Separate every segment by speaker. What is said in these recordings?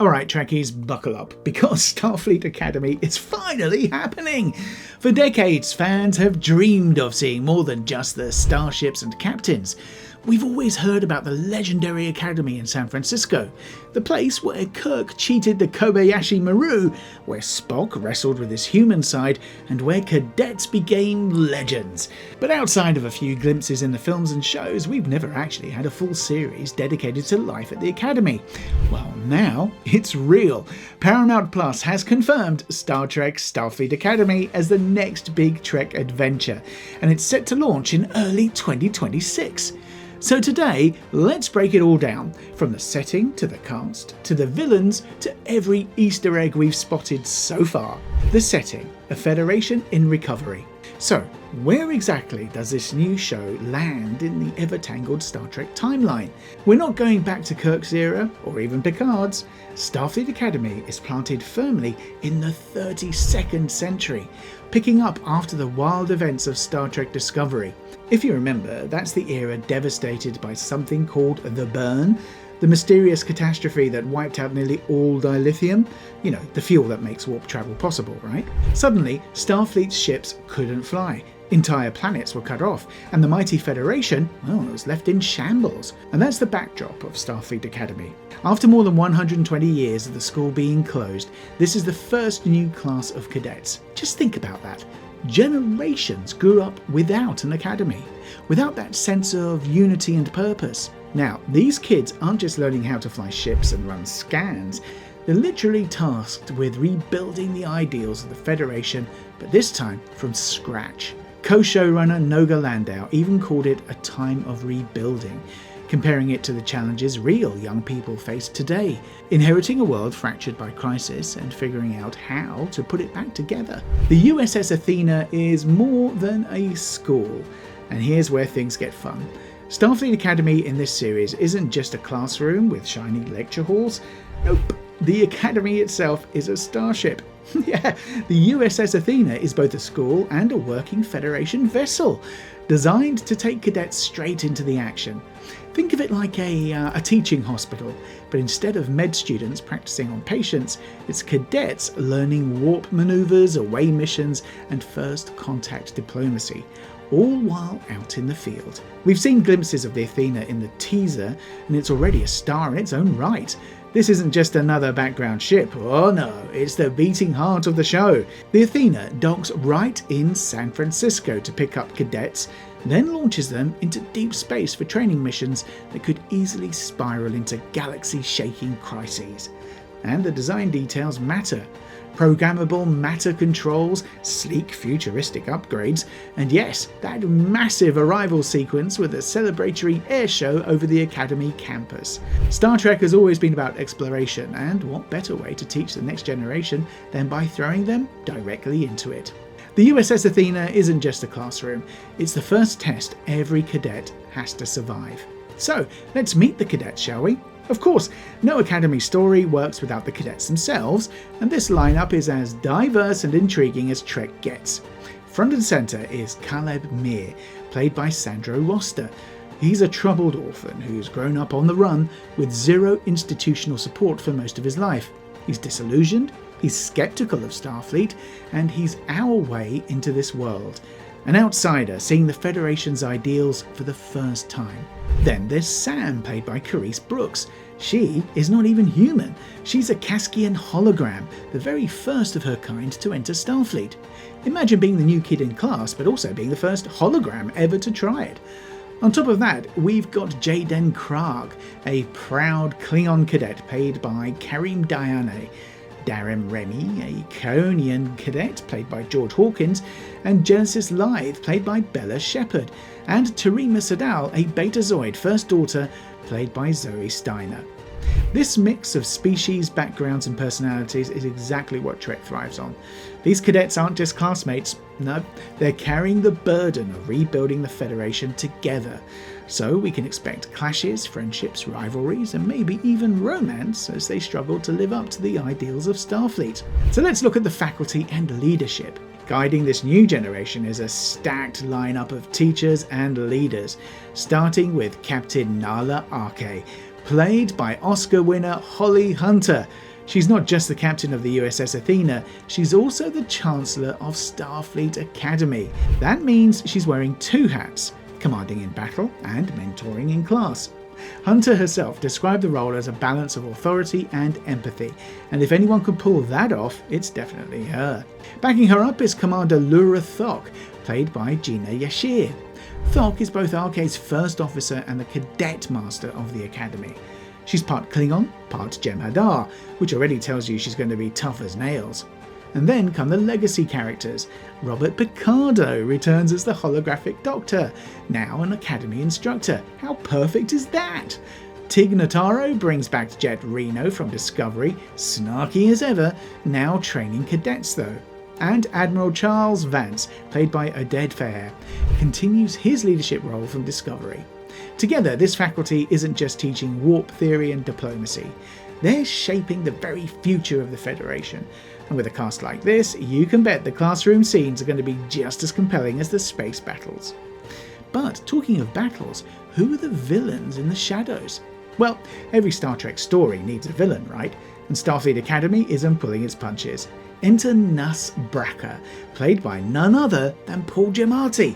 Speaker 1: Alright Trekkies, buckle up, because Starfleet Academy is finally happening! For decades, fans have dreamed of seeing more than just the starships and captains. We've always heard about the legendary Academy in San Francisco, the place where Kirk cheated the Kobayashi Maru, where Spock wrestled with his human side, and where cadets became legends. But outside of a few glimpses in the films and shows, we've never actually had a full series dedicated to life at the Academy. Well, now it's real. Paramount Plus has confirmed Star Trek Starfleet Academy as the next big Trek adventure, and it's set to launch in early 2026. So today, let's break it all down, from the setting to the cast, to the villains, to every Easter egg we've spotted so far. The setting, a Federation in recovery. So, where exactly does this new show land in the ever-tangled Star Trek timeline? We're not going back to Kirk's era, or even Picard's. Starfleet Academy is planted firmly in the 32nd century, picking up after the wild events of Star Trek Discovery. If you remember, that's the era devastated by something called the Burn, the mysterious catastrophe that wiped out nearly all dilithium. You know, the fuel that makes warp travel possible, right? Suddenly, Starfleet's ships couldn't fly. Entire planets were cut off, and the mighty Federation, well, was left in shambles. And that's the backdrop of Starfleet Academy. After more than 120 years of the school being closed, this is the first new class of cadets. Just think about that. Generations grew up without an academy, without that sense of unity and purpose. Now, these kids aren't just learning how to fly ships and run scans, they're literally tasked with rebuilding the ideals of the Federation, but this time from scratch. Co-showrunner Noga Landau even called it a time of rebuilding, comparing it to the challenges real young people face today, inheriting a world fractured by crisis and figuring out how to put it back together. The USS Athena is more than a school, and here's where things get fun. Starfleet Academy in this series isn't just a classroom with shiny lecture halls. Nope, the Academy itself is a starship. Yeah, the USS Athena is both a school and a working Federation vessel, designed to take cadets straight into the action. Think of it like a teaching hospital, but instead of med students practicing on patients, it's cadets learning warp maneuvers, away missions, and first contact diplomacy, all while out in the field. We've seen glimpses of the Athena in the teaser, and it's already a star in its own right. This isn't just another background ship, oh no, it's the beating heart of the show. The Athena docks right in San Francisco to pick up cadets, then launches them into deep space for training missions that could easily spiral into galaxy-shaking crises. And the design details matter. Programmable matter controls, sleek futuristic upgrades, and yes, that massive arrival sequence with a celebratory air show over the Academy campus. Star Trek has always been about exploration, and what better way to teach the next generation than by throwing them directly into it. The USS Athena isn't just a classroom, it's the first test every cadet has to survive. So, let's meet the cadets, shall we? Of course, no Academy story works without the cadets themselves, and this lineup is as diverse and intriguing as Trek gets. Front and centre is Caleb Meir, played by Sandro Roster. He's a troubled orphan who's grown up on the run with zero institutional support for most of his life. He's disillusioned, he's sceptical of Starfleet, and he's our way into this world. An outsider seeing the Federation's ideals for the first time. Then there's Sam, played by Carice Brooks. She is not even human. She's a Kaskian hologram, the very first of her kind to enter Starfleet. Imagine being the new kid in class, but also being the first hologram ever to try it. On top of that, we've got Jaden Krag, a proud Klingon cadet played by Karim Diane, Darren Remy, a Kaonian cadet played by George Hawkins, and Genesis Lythe played by Bella Shepherd, and Terima Sadal, a Betazoid first daughter played by Zoe Steiner. This mix of species, backgrounds and personalities is exactly what Trek thrives on. These cadets aren't just classmates, no, they're carrying the burden of rebuilding the Federation together. So we can expect clashes, friendships, rivalries, and maybe even romance as they struggle to live up to the ideals of Starfleet. So let's look at the faculty and leadership. Guiding this new generation is a stacked lineup of teachers and leaders, starting with Captain Nala Arke, played by Oscar winner Holly Hunter. She's not just the captain of the USS Athena, she's also the Chancellor of Starfleet Academy. That means she's wearing two hats, commanding in battle and mentoring in class. Hunter herself described the role as a balance of authority and empathy, and if anyone could pull that off, it's definitely her. Backing her up is Commander Lura Thok, played by Gina Yashir. Thok is both RK's first officer and the cadet master of the Academy. She's part Klingon, part Jem'Hadar, which already tells you she's going to be tough as nails. And then come the legacy characters. Robert Picardo returns as the holographic Doctor, now an Academy instructor. How perfect is that? Tig Notaro brings back Jet Reno from Discovery, snarky as ever, now training cadets though. And Admiral Charles Vance, played by Oded Fehr, continues his leadership role from Discovery. Together, this faculty isn't just teaching warp theory and diplomacy. They're shaping the very future of the Federation. And with a cast like this, you can bet the classroom scenes are going to be just as compelling as the space battles. But talking of battles, who are the villains in the shadows? Well, every Star Trek story needs a villain, right? And Starfleet Academy isn't pulling its punches. Enter Nus Bracca, played by none other than Paul Giamatti.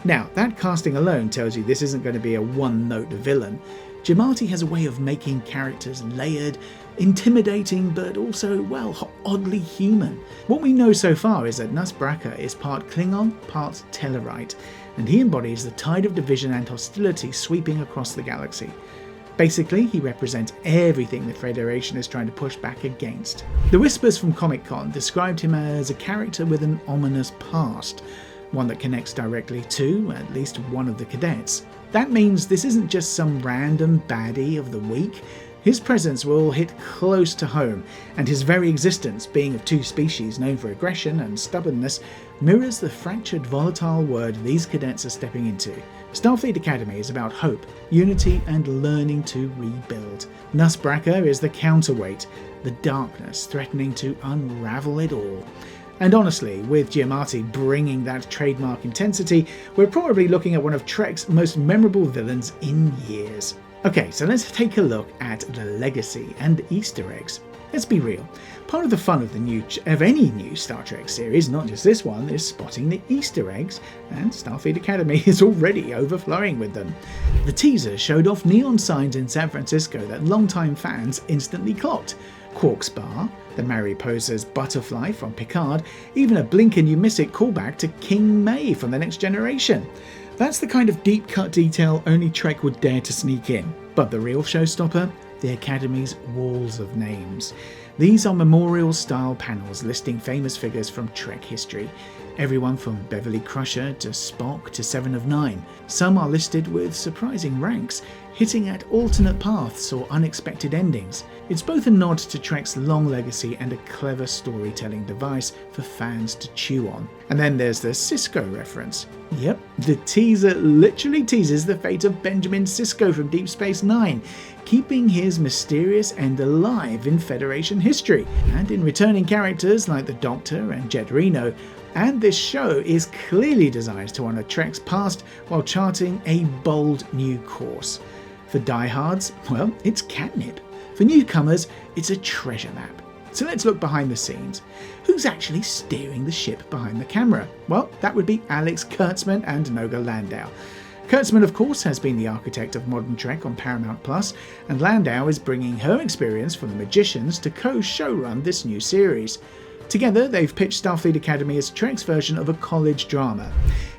Speaker 1: Now, that casting alone tells you this isn't going to be a one-note villain. Giamatti has a way of making characters layered, intimidating, but also, well, oddly human. What we know so far is that Nus Bracca is part Klingon, part Tellarite, and he embodies the tide of division and hostility sweeping across the galaxy. Basically, he represents everything the Federation is trying to push back against. The Whispers from Comic-Con described him as a character with an ominous past, one that connects directly to at least one of the cadets. That means this isn't just some random baddie of the week. His presence will hit close to home, and his very existence, being of two species known for aggression and stubbornness, mirrors the fractured, volatile world these cadets are stepping into. Starfleet Academy is about hope, unity, and learning to rebuild. Nus Bracca is the counterweight, the darkness threatening to unravel it all. And honestly, with Giamatti bringing that trademark intensity, we're probably looking at one of Trek's most memorable villains in years. Okay, so let's take a look at the legacy and Easter eggs. Let's be real, part of the fun of any new Star Trek series, not just this one, is spotting the Easter eggs, and Starfleet Academy is already overflowing with them. The teaser showed off neon signs in San Francisco that longtime fans instantly clocked. Quark's Bar, the Mariposa's butterfly from Picard, even a blink and you miss it callback to King May from The Next Generation. That's the kind of deep cut detail only Trek would dare to sneak in. But the real showstopper? The Academy's walls of names. These are memorial-style panels listing famous figures from Trek history. Everyone from Beverly Crusher to Spock to Seven of Nine. Some are listed with surprising ranks, hitting at alternate paths or unexpected endings. It's both a nod to Trek's long legacy and a clever storytelling device for fans to chew on. And then there's the Sisko reference. Yep, the teaser literally teases the fate of Benjamin Sisko from Deep Space Nine, keeping his mysterious end alive in Federation history, and in returning characters like the Doctor and Jet Reno. And this show is clearly designed to honour Trek's past while charting a bold new course. For diehards, well, it's catnip. For newcomers, it's a treasure map. So let's look behind the scenes. Who's actually steering the ship behind the camera? Well, that would be Alex Kurtzman and Noga Landau. Kurtzman, of course, has been the architect of modern Trek on Paramount+, and Landau is bringing her experience from The Magicians to co-showrun this new series. Together, they've pitched Starfleet Academy as Trek's version of a college drama.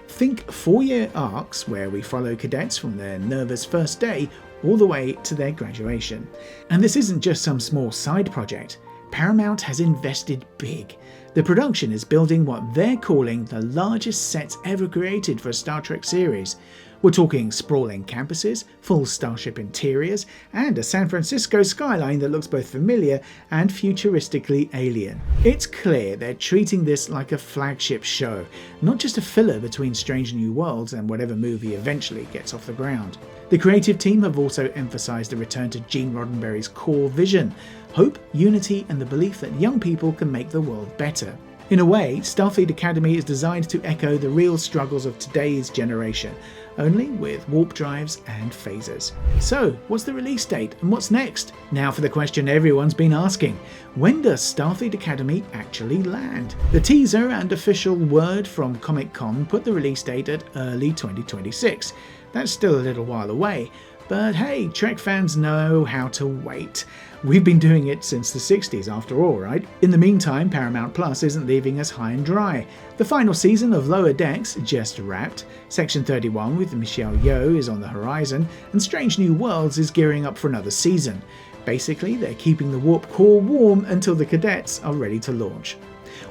Speaker 1: Think 4-year arcs where we follow cadets from their nervous first day all the way to their graduation. And this isn't just some small side project. Paramount has invested big. The production is building what they're calling the largest sets ever created for a Star Trek series. We're talking sprawling campuses, full starship interiors, and a San Francisco skyline that looks both familiar and futuristically alien. It's clear they're treating this like a flagship show, not just a filler between Strange New Worlds and whatever movie eventually gets off the ground. The creative team have also emphasised the return to Gene Roddenberry's core vision: hope, unity, and the belief that young people can make the world better. In a way, Starfleet Academy is designed to echo the real struggles of today's generation. only with warp drives and phasers. So, what's the release date and what's next? Now for the question everyone's been asking. When does Starfleet Academy actually land? The teaser and official word from Comic-Con put the release date at early 2026. That's still a little while away, but hey, Trek fans know how to wait. We've been doing it since the 60s after all, right? In the meantime, Paramount Plus isn't leaving us high and dry. The final season of Lower Decks just wrapped, Section 31 with Michelle Yeoh is on the horizon, and Strange New Worlds is gearing up for another season. Basically, they're keeping the warp core warm until the cadets are ready to launch.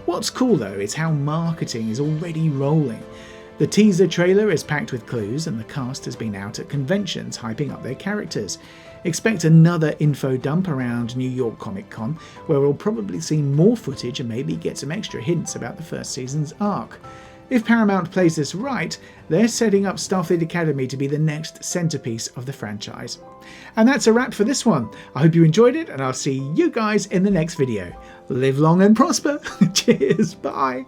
Speaker 1: What's cool though is how marketing is already rolling. The teaser trailer is packed with clues and the cast has been out at conventions hyping up their characters. Expect another info dump around New York Comic Con, where we'll probably see more footage and maybe get some extra hints about the first season's arc. If Paramount plays this right, they're setting up Starfleet Academy to be the next centerpiece of the franchise. And that's a wrap for this one. I hope you enjoyed it and I'll see you guys in the next video. Live long and prosper. Cheers, bye.